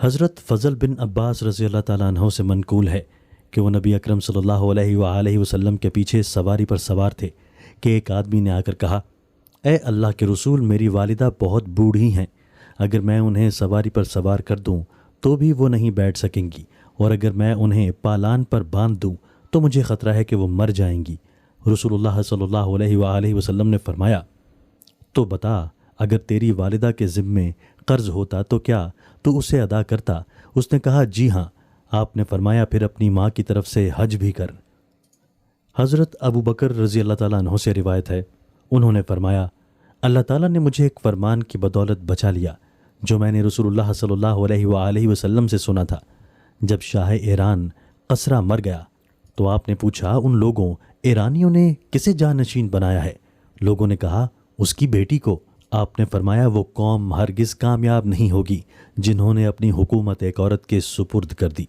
حضرت فضل بن عباس رضی اللہ تعالیٰ عنہ سے منقول ہے کہ وہ نبی اکرم صلی اللہ علیہ وآلہ وسلم کے پیچھے سواری پر سوار تھے کہ ایک آدمی نے آ کر کہا، اے اللہ کے رسول، میری والدہ بہت بوڑھی ہیں، اگر میں انہیں سواری پر سوار کر دوں تو بھی وہ نہیں بیٹھ سکیں گی، اور اگر میں انہیں پالان پر باندھ دوں تو مجھے خطرہ ہے کہ وہ مر جائیں گی۔ رسول اللہ صلی اللہ علیہ وآلہ وسلم نے فرمایا، تو بتا، اگر تیری والدہ کے ذمے قرض ہوتا تو کیا تو اسے ادا کرتا؟ اس نے کہا، جی ہاں۔ آپ نے فرمایا، پھر اپنی ماں کی طرف سے حج بھی کر۔ حضرت ابو بکر رضی اللہ تعالیٰ عنہ سے روایت ہے، انہوں نے فرمایا، اللہ تعالیٰ نے مجھے ایک فرمان کی بدولت بچا لیا جو میں نے رسول اللہ صلی اللہ علیہ وآلہ وسلم سے سنا تھا۔ جب شاہ ایران قسرہ مر گیا تو آپ نے پوچھا، ان لوگوں ایرانیوں نے کسے جانشین بنایا ہے؟ لوگوں نے کہا، اس کی بیٹی کو۔ آپ نے فرمایا، وہ قوم ہرگز کامیاب نہیں ہوگی جنہوں نے اپنی حکومت ایک عورت کے سپرد کر دی۔